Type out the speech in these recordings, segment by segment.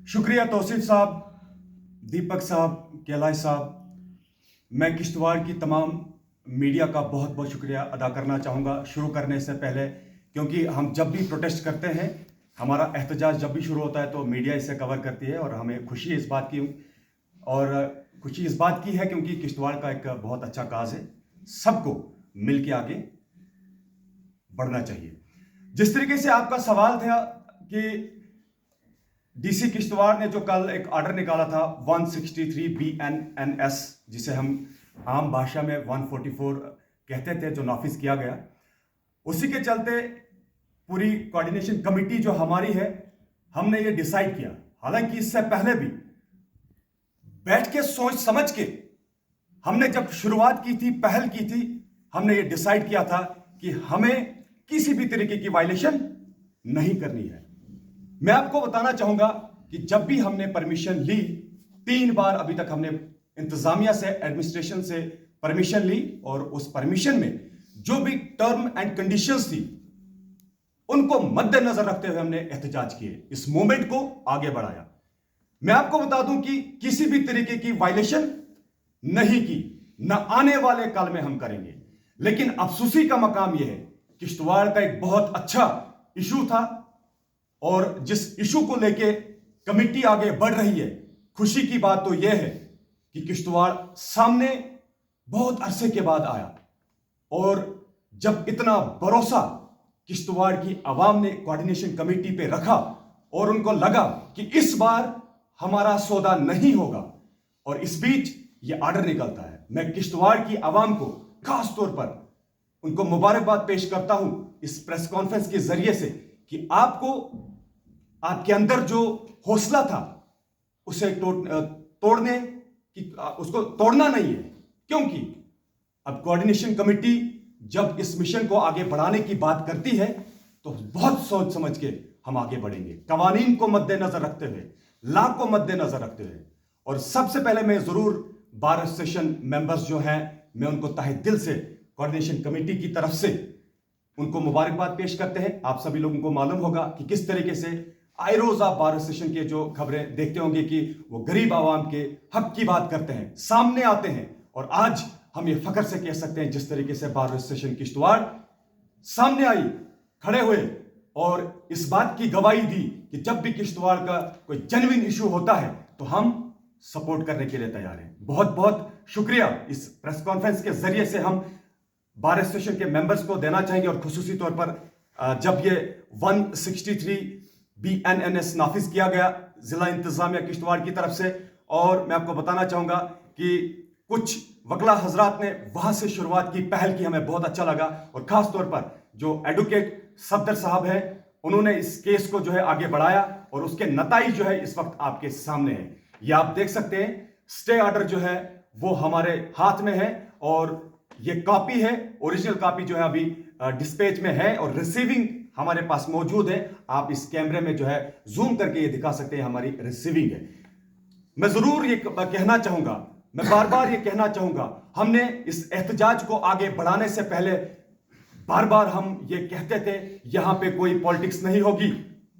शुक्रिया तौसीफ साहब, दीपक साहब, कैलाश साहब। मैं किश्तवाड़ की तमाम मीडिया का बहुत बहुत शुक्रिया अदा करना चाहूँगा शुरू करने से पहले, क्योंकि हम जब भी प्रोटेस्ट करते हैं, हमारा एहतजाज जब भी शुरू होता है तो मीडिया इसे कवर करती है और हमें खुशी है इस बात की। और खुशी इस बात की है क्योंकि किश्तवाड़ का एक बहुत अच्छा काज है, सबको मिल के आगे बढ़ना चाहिए। जिस तरीके से आपका सवाल था कि डीसी किश्तवाड़ ने जो कल एक ऑर्डर निकाला था 163 BNNS, जिसे हम आम भाषा में 144 कहते थे, जो नाफिज किया गया, उसी के चलते पूरी कोऑर्डिनेशन कमेटी जो हमारी है, हमने ये डिसाइड किया, हालांकि इससे पहले भी बैठ के सोच समझ के हमने जब शुरुआत की थी, पहल की थी, हमने ये डिसाइड किया था कि हमें किसी भी तरीके की वायलेशन नहीं करनी है। मैं आपको बताना चाहूंगा कि जब भी हमने परमिशन ली, 3 बार अभी तक हमने इंतजामिया से, एडमिनिस्ट्रेशन से परमिशन ली, और उस परमिशन में जो भी टर्म एंड कंडीशंस थी उनको मद्देनजर रखते हुए हमने एहतजाज किए, इस मूवमेंट को आगे बढ़ाया। मैं आपको बता दूं कि किसी भी तरीके की वायलेशन नहीं की, न आने वाले काल में हम करेंगे। लेकिन अफसोसी का मकाम यह है, किश्तवाड़ का एक बहुत अच्छा इशू था और जिस इशू को लेके कमेटी आगे बढ़ रही है, खुशी की बात तो यह है कि किश्तवाड़ सामने बहुत अरसे के बाद आया, और जब इतना भरोसा किश्तवाड़ की आवाम ने कोऑर्डिनेशन कमेटी पे रखा और उनको लगा कि इस बार हमारा सौदा नहीं होगा, और इस बीच ये ऑर्डर निकलता है, मैं किश्तवाड़ की आवाम को खास तौर पर उनको मुबारकबाद पेश करता हूं इस प्रेस कॉन्फ्रेंस के जरिए से कि आपको, आपके अंदर जो हौसला था उसे तोड़ने की, उसको तोड़ना नहीं है, क्योंकि अब कोऑर्डिनेशन कमेटी जब इस मिशन को आगे बढ़ाने की बात करती है तो बहुत सोच समझ के हम आगे बढ़ेंगे, कवानीन को मद्देनजर रखते हुए, लॉ को मद्देनजर रखते हुए। और सबसे पहले मैं जरूर बार एसोसिएशन मेंबर्स जो हैं, मैं उनको तहे दिल से कोऑर्डिनेशन कमेटी की तरफ से उनको मुबारकबाद पेश करते हैं। आप सभी लोगों को मालूम होगा कि किस तरीके से आए रोज आप बार एसोसिएशन के जो खबरें देखते होंगे कि वो गरीब आवाम के हक की बात करते हैं, सामने आते हैं, और आज हम ये फख्र से कह सकते हैं जिस तरीके से बार एसोसिएशन किश्तवाड़ सामने आई, खड़े हुए और इस बात की गवाही दी कि जब भी किश्तवाड़ का कोई जेन्युइन इशू होता है तो हम सपोर्ट करने के लिए तैयार हैं। बहुत बहुत शुक्रिया इस प्रेस कॉन्फ्रेंस के जरिए से हम बार एसोसिएशन के मेंबर्स को देना चाहेंगे, और खुसूसी तौर पर जब ये 163 BNNS नाफिज किया गया जिला इंतजामिया किश्तवाड़ की तरफ से, और मैं आपको बताना चाहूंगा कि कुछ वकला हजरात ने वहां से शुरुआत की, पहल की, हमें बहुत अच्छा लगा, और खास तौर पर जो एडवोकेट सफदर साहब हैं, उन्होंने इस केस को जो है आगे बढ़ाया, और उसके नताइज जो है इस वक्त आपके सामने है। ये आप देख सकते हैं, स्टे ऑर्डर जो है वो हमारे हाथ में है, और ये कॉपी है, ओरिजिनल कॉपी जो है अभी डिस्पैच में है, और रिसीविंग हमारे पास मौजूद है। आप इस कैमरे में जो है जूम करके ये दिखा सकते हैं, हमारी रिसीविंग है। मैं जरूर ये कहना चाहूंगा, मैं बार बार ये कहना चाहूंगा, हमने इस एहतजाज को आगे बढ़ाने से पहले बार बार हम ये कहते थे, यहां पे कोई पॉलिटिक्स नहीं होगी,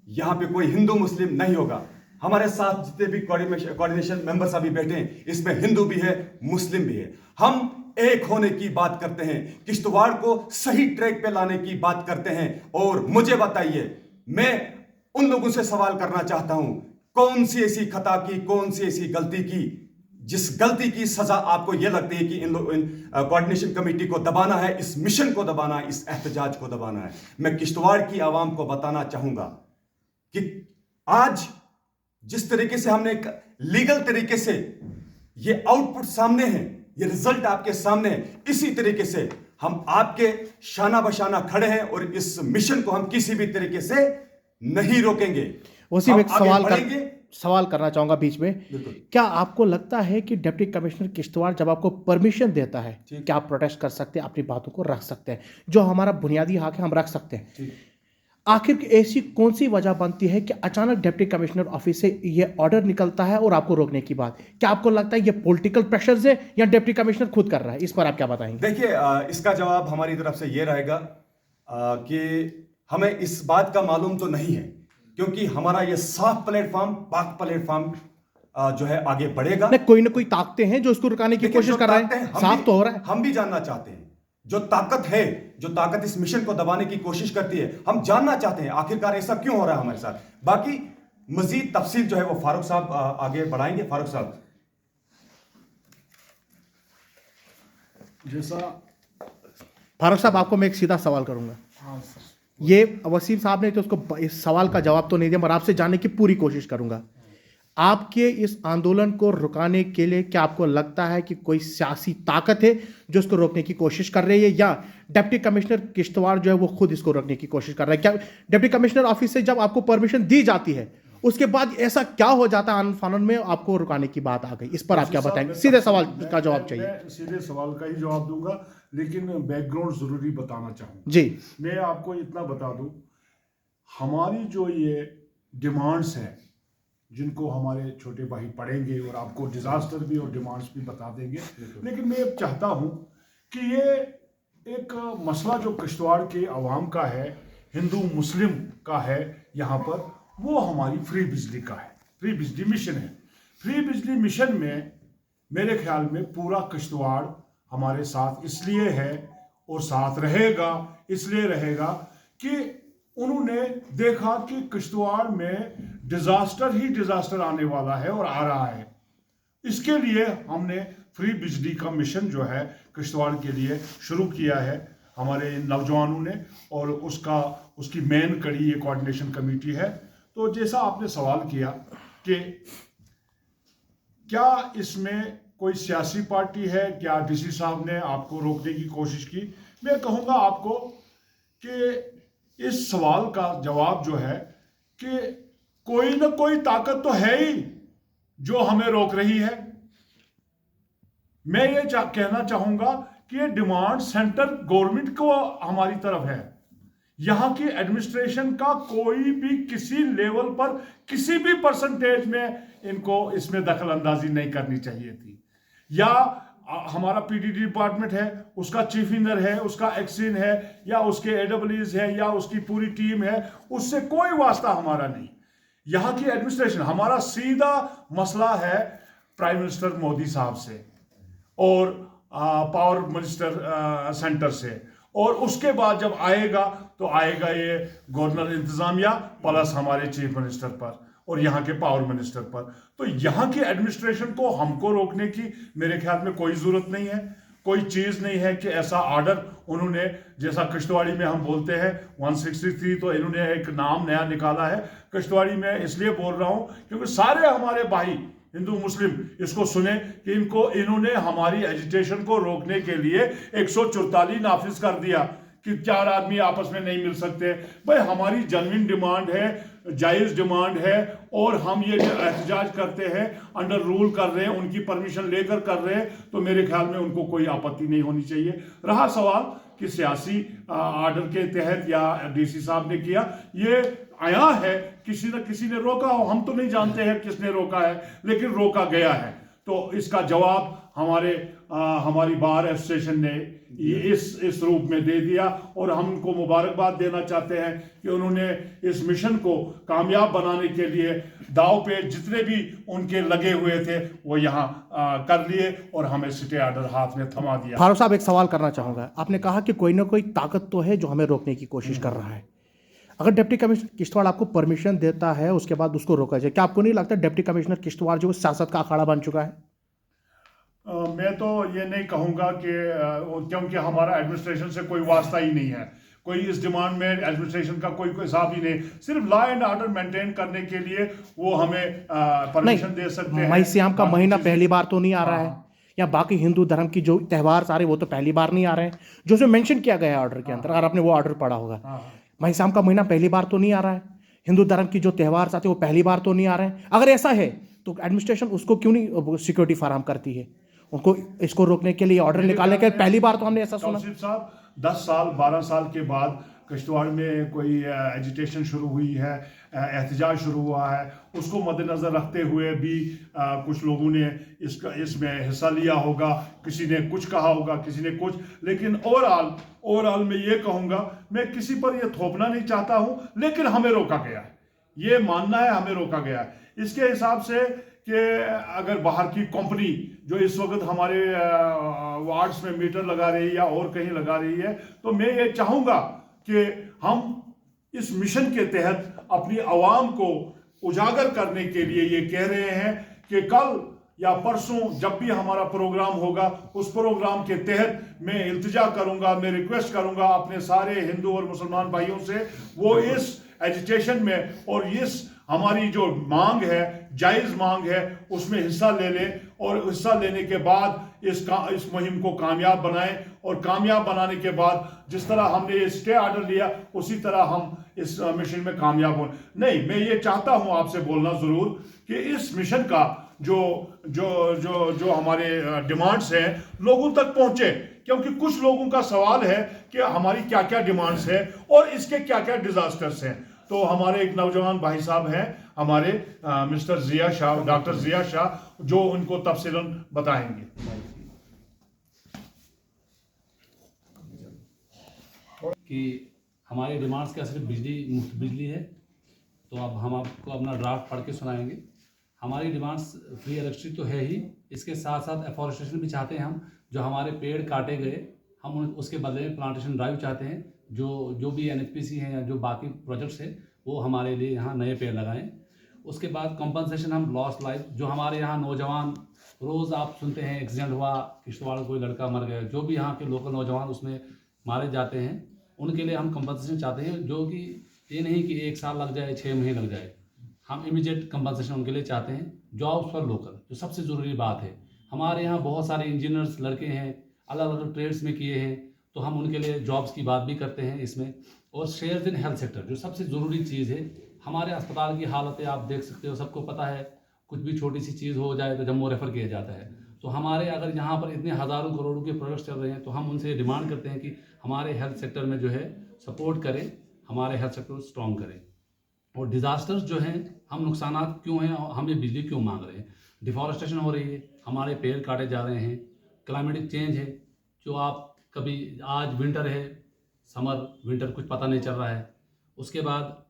यहां पे कोई हिंदू मुस्लिम नहीं होगा। हमारे साथ जितने भी कोऑर्डिनेशन मेंबर्स अभी बैठे हैं, इसमें हिंदू भी है, मुस्लिम भी है। हम एक होने की बात करते हैं, किश्तवाड़ को सही ट्रैक पे लाने की बात करते हैं। और मुझे बताइए, मैं उन लोगों से सवाल करना चाहता हूं, कौन सी ऐसी खता की, कौन सी ऐसी गलती की, जिस गलती की सजा आपको यह लगती है कि इन कोऑर्डिनेशन कमेटी को दबाना है, इस मिशन को दबाना है, इस एहतजाज को दबाना है। मैं किश्तवाड़ की आवाम को बताना चाहूंगा कि आज जिस तरीके से हमने एक लीगल तरीके से ये आउटपुट सामने है, ये रिजल्ट आपके सामने है, इसी तरीके से हम आपके शाना बशाना खड़े हैं, और इस मिशन को हम किसी भी तरीके से नहीं रोकेंगे। उसी में एक सवाल करना चाहूंगा बीच में, क्या आपको लगता है कि डिप्टी कमिश्नर किश्तवाड़ जब आपको परमिशन देता है, क्या आप प्रोटेस्ट कर सकते हैं, अपनी बातों को रख सकते हैं, जो हमारा बुनियादी हक है हम रख सकते हैं? आखिर ऐसी कौन सी वजह बनती है कि अचानक डिप्टी कमिश्नर ऑफिस से ये ऑर्डर निकलता है और आपको रोकने की बात? क्या आपको लगता है ये पॉलिटिकल प्रेशर से या डिप्टी कमिश्नर खुद कर रहा है? इस पर आप क्या बताएंगे? देखिए, इसका जवाब हमारी तरफ से ये रहेगा कि हमें इस बात का मालूम तो नहीं है क्योंकि हमारा ये साफ प्लेटफॉर्म, पाक प्लेटफॉर्म जो है आगे बढ़ेगा। नहीं, कोई ताकतें हैं जो इसको रुकाने की देखिए, कोशिश जो कर रहे ताकतें हैं, हम साफ भी- तो हो रहा है। हम भी जानना चाहते हैं जो ताकत है, जो ताकत इस मिशन को दबाने की कोशिश करती है, हम जानना चाहते हैं आखिरकार ऐसा क्यों हो रहा है हमारे साथ। बाकी मजीद तफसील जो है वो फारूक साहब आगे बढ़ाएंगे। फारूक साहब, जैसा फारूक साहब, आपको मैं एक सीधा सवाल करूंगा। हाँ सर, ये वसीम साहब ने तो उसको इस सवाल का जवाब तो नहीं दिया, मगर आपसे जानने की पूरी कोशिश करूंगा। आपके इस आंदोलन को रुकाने के लिए क्या आपको लगता है कि कोई सियासी ताकत है जो इसको रोकने की कोशिश कर रही है, या डिप्टी कमिश्नर किश्तवाड़ जो है वो खुद इसको रोकने की कोशिश कर रहा है? क्या डिप्टी कमिश्नर ऑफिस से जब आपको परमिशन दी जाती है उसके बाद ऐसा क्या हो जाता है आनन में आपको रुकाने की बात आ गई? इस पर आप क्या बताएंगे? सीधे सवाल का जवाब चाहिए। मैं सीधे सवाल का ही जवाब दूंगा, लेकिन बैकग्राउंड जरूरी बताना चाहूंगा। जी, मैं आपको इतना बता दूं, हमारी जो ये डिमांड्स हैं, जिनको हमारे छोटे भाई पढ़ेंगे और आपको डिजास्टर भी और डिमांड्स भी बता देंगे, लेकिन मैं अब चाहता हूं कि ये एक मसला जो किश्तवाड़ के अवाम का है, हिंदू मुस्लिम का है यहाँ पर, वो हमारी फ्री बिजली का है, फ्री बिजली मिशन है। फ्री बिजली मिशन में मेरे ख्याल में पूरा किश्तवाड़ हमारे साथ इसलिए है और साथ रहेगा, इसलिए रहेगा कि उन्होंने देखा कि किश्तवाड़ में डिजास्टर ही डिजास्टर आने वाला है और आ रहा है। इसके लिए हमने फ्री बिजली का मिशन जो है किश्तवाड़ के लिए शुरू किया है हमारे नौजवानों ने, और उसकी मेन कड़ी ये कोऑर्डिनेशन कमेटी है। तो जैसा आपने सवाल किया कि क्या इसमें कोई सियासी पार्टी है, क्या डीसी साहब ने आपको रोकने की कोशिश की, मैं कहूँगा आपको कि इस सवाल का जवाब जो है कि कोई ना कोई ताकत तो है ही जो हमें रोक रही है। मैं ये कहना चाहूँगा कि ये डिमांड सेंट्रल गवर्नमेंट को हमारी तरफ है। यहाँ की एडमिनिस्ट्रेशन का कोई भी किसी लेवल पर किसी भी परसेंटेज में इनको इसमें दखल अंदाजी नहीं करनी चाहिए थी। या हमारा पीडीडी डिपार्टमेंट है, उसका चीफ इंजीनियर है, उसका एक्सिन है, या उसके एडब्ल्यूज है, या उसकी पूरी टीम है, उससे कोई वास्ता हमारा नहीं। यहाँ की एडमिनिस्ट्रेशन, हमारा सीधा मसला है प्राइम मिनिस्टर मोदी साहब से और पावर मिनिस्टर सेंटर से, और उसके बाद जब आएगा तो आएगा ये गवर्नर इंतजामिया प्लस हमारे चीफ मिनिस्टर पर और यहाँ के पावर मिनिस्टर पर। तो यहाँ की एडमिनिस्ट्रेशन को हमको रोकने की मेरे ख्याल में कोई जरूरत नहीं है। कोई चीज नहीं है कि ऐसा ऑर्डर उन्होंने, जैसा किश्तवाड़ी में हम बोलते हैं 163, तो इन्होंने एक नाम नया निकाला है किश्तवाड़ी में। इसलिए बोल रहा हूं क्योंकि सारे हमारे भाई हिंदू मुस्लिम इसको सुने कि इन्होंने हमारी एजिटेशन को रोकने के लिए 144 नाफिज कर दिया कि 4 आदमी आपस में नहीं मिल सकते। भाई हमारी जेन्युइन डिमांड है, जायज़ डिमांड है, और हम ये जो एहतजाज करते हैं अंडर रूल कर रहे हैं, उनकी परमिशन लेकर कर रहे हैं, तो मेरे ख्याल में उनको कोई आपत्ति नहीं होनी चाहिए। रहा सवाल कि सियासी आर्डर के तहत या डीसी साहब ने किया, ये आया है, किसी न किसी ने रोका हो, हम तो नहीं जानते हैं किसने रोका है, लेकिन रोका गया है। तो इसका जवाब हमारी बार एसोसिएशन ने इस रूप में दे दिया, और हम उनको मुबारकबाद देना चाहते हैं कि उन्होंने इस मिशन को कामयाब बनाने के लिए दाव पे जितने भी उनके लगे हुए थे वो यहाँ कर लिए, और हमें सिटे ऑर्डर हाथ में थमा दिया। फारूक साहब, एक सवाल करना चाहूंगा। आपने कहा कि कोई ना कोई ताकत तो है जो हमें रोकने की कोशिश कर रहा है। अगर डिप्टी कमिश्नर किश्तवाड़ आपको परमिशन देता है उसके बाद उसको रोका जाए, क्या आपको नहीं लगता डिप्टी कमिश्नर किश्तवाड़ जो सियासत का अखाड़ा बन चुका है? मैं तो ये नहीं कहूँगा कि क्योंकि हमारा एडमिनिस्ट्रेशन से कोई वास्ता ही नहीं है, कोई इस डिमांड में एडमिनिस्ट्रेशन का कोई हिसाब ही नहीं। सिर्फ लॉ एंड ऑर्डर मेंटेन करने के लिए वो हमें परमिशन दे सकते हैं। मई श्याम का महीना पहली बार तो नहीं आ रहा है, या बाकी हिंदू धर्म की जो त्यौहार सारे वो तो पहली बार नहीं आ रहे हैं जो उसमें मेंशन किया गया है ऑर्डर के अंदर। अगर आपने वो ऑर्डर पढ़ा होगा, मई श्याम का महीना पहली बार तो नहीं आ रहा है, हिंदू धर्म की जो त्यौहार आते हैं वो पहली बार तो नहीं आ रहे हैं। अगर ऐसा है तो एडमिनिस्ट्रेशन उसको क्यों नहीं सिक्योरिटी फराहम करती है? उनको इसको रोकने के लिए ऑर्डर निकालने के पहली बार तो हमने ऐसा सुना। साहब 10 साल 12 साल के बाद किश्तवाड़ में कोई एजिटेशन शुरू हुई है, एहतजाज शुरू हुआ है, उसको मद्देनज़र रखते हुए भी कुछ लोगों ने इसमें हिस्सा लिया होगा, किसी ने कुछ कहा होगा, किसी ने कुछ, लेकिन ओवरऑल मैं ये कहूँगा, मैं किसी पर ये थोपना नहीं चाहता हूँ, लेकिन हमें रोका गया है। ये मानना है, हमें रोका गया है। इसके हिसाब से कि अगर बाहर की कंपनी जो इस वक्त हमारे वार्ड्स में मीटर लगा रही है या और कहीं लगा रही है, तो मैं ये चाहूँगा कि हम इस मिशन के तहत अपनी आवाम को उजागर करने के लिए ये कह रहे हैं कि कल या परसों जब भी हमारा प्रोग्राम होगा, उस प्रोग्राम के तहत मैं इल्तिजा करूंगा, मैं रिक्वेस्ट करूंगा अपने सारे हिंदू और मुसलमान भाइयों से, वो इस एजिटेशन में और इस हमारी जो मांग है, जायज़ मांग है, उसमें हिस्सा ले लें और हिस्सा लेने के बाद इस मुहिम को कामयाब बनाएं। और कामयाब बनाने के बाद जिस तरह हमने ये स्टे ऑर्डर लिया, उसी तरह हम इस मिशन में कामयाब हों। नहीं, मैं ये चाहता हूं आपसे बोलना ज़रूर कि इस मिशन का जो हमारे डिमांड्स हैं लोगों तक पहुंचे, क्योंकि कुछ लोगों का सवाल है कि हमारी क्या क्या डिमांड्स है और इसके क्या क्या डिजास्टर्स हैं। तो हमारे एक नौजवान भाई साहब हैं हमारे मिस्टर जिया शाह, डॉक्टर जिया शाह, जो उनको तफसीलन बताएंगे। कि हमारी डिमांड्स क्या सिर्फ बिजली, मुफ्त बिजली है, तो अब हम आपको अपना ड्राफ्ट पढ़ के सुनाएंगे। हमारी डिमांड्स फ्री इलेक्ट्रिसिटी तो है ही, इसके साथ साथ एफॉरेस्टेशन भी चाहते हैं हम। जो हमारे पेड़ काटे गए, हम उसके बदले में प्लांटेशन ड्राइव चाहते हैं। जो भी NHPC हैं या जो बाकी प्रोजेक्ट्स हैं, वो हमारे लिए यहाँ नए पेड़ लगाएं। उसके बाद कंपनसेशन हम लॉस्ट लाइफ, जो हमारे यहाँ नौजवान रोज़ आप सुनते हैं एक्सीडेंट हुआ, किश्तवाड़ कोई लड़का मर गया, जो भी यहाँ के लोकल नौजवान उसमें मारे जाते हैं, उनके लिए हम कंपनसेशन चाहते हैं। जो कि ये नहीं कि 1 साल लग जाए, 6 महीने लग जाए, हम इमीडिएट कंपनसेशन उनके लिए चाहते हैं। जॉब्स फॉर लोकल, जो सबसे ज़रूरी बात है। हमारे यहाँ बहुत सारे इंजीनियर्स लड़के हैं, अलग अलग ट्रेड्स में किए हैं, तो हम उनके लिए जॉब्स की बात भी करते हैं इसमें। और शेयर्स इन हेल्थ सेक्टर, जो सबसे ज़रूरी चीज़ है। हमारे अस्पताल की हालतें आप देख सकते हो, सबको पता है, कुछ भी छोटी सी चीज़ हो जाए तो जम्मू रेफ़र किया जाता है। तो हमारे अगर यहाँ पर इतने हज़ारों करोड़ों के प्रोजेक्ट्स चल रहे हैं, तो हम उनसे डिमांड करते हैं कि हमारे हेल्थ सेक्टर में जो है सपोर्ट करें, हमारे हेल्थ सेक्टर को स्ट्रॉन्ग करें। और डिज़ास्टर्स जो हैं, हम नुकसानात क्यों हैं, हम ये बिजली क्यों मांग रहे हैं? डिफॉरेस्टेशन हो रही है, हमारे पेड़ काटे जा रहे हैं, क्लाइमेटिक चेंज है, जो आप कभी आज विंटर है, समर विंटर कुछ पता नहीं चल रहा है। उसके बाद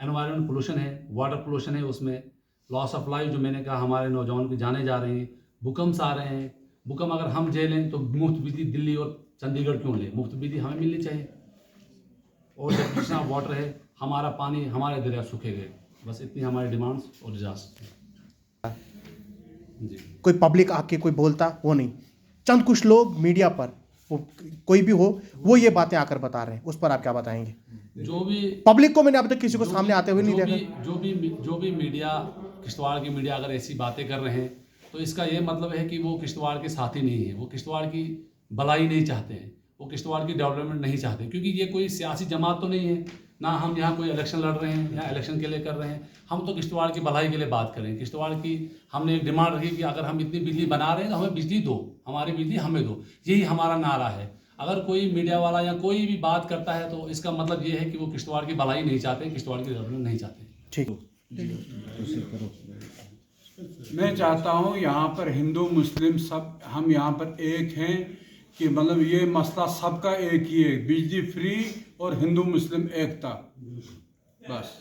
एनवायरनमेंट पोल्यूशन है, वाटर पोल्यूशन है, उसमें लॉस ऑफ लाइफ, जो मैंने कहा हमारे नौजवान की जाने जा रही हैं, भूकंप आ रहे हैं। भूकंप अगर हम झेलें तो मुफ्त बिजली दिल्ली और चंडीगढ़ क्यों लें? मुफ्त बिजली हमें मिलनी चाहिए। और जब जितना वाटर है, हमारा पानी, हमारे दरिया सूखे गए। बस इतनी हमारी डिमांड्स और डिजास्टर जी। कोई पब्लिक आके कोई बोलता वो नहीं, चंद कुछ लोग मीडिया पर, वो कोई भी हो, वो ये बातें आकर बता रहे हैं, उस पर आप क्या बताएंगे? जो भी पब्लिक को मैंने अब तक किसी को सामने आते हुए नहीं देखा। जो भी मीडिया, किश्तवाड़ की मीडिया अगर ऐसी बातें कर रहे हैं, तो इसका ये मतलब है कि वो किश्तवाड़ के साथी नहीं है, वो किश्तवाड़ की भलाई नहीं चाहते हैं, वो किश्तवाड़ की डेवलपमेंट नहीं चाहते। क्योंकि ये कोई सियासी जमात तो नहीं है, ना हम यहाँ कोई इलेक्शन लड़ रहे हैं या इलेक्शन के लिए कर रहे हैं। हम तो किश्तवाड़ की भलाई के लिए बात करें। किश्तवाड़ की हमने एक डिमांड रखी कि अगर हम इतनी बिजली बना रहे हैं तो हमें बिजली दो, हमारी बिजली हमें दो, यही हमारा नारा है। अगर कोई मीडिया वाला या कोई भी बात करता है, तो इसका मतलब ये है कि वो किश्तवाड़ की भलाई नहीं चाहते, किश्तवाड़ की डेवलपमेंट नहीं चाहते। ठीक, मैं चाहता हूँ यहाँ पर हिंदू मुस्लिम सब हम यहाँ पर एक हैं, कि मतलब ये मसला सबका एक ही है, बिजली फ्री और हिंदू मुस्लिम एकता, बस।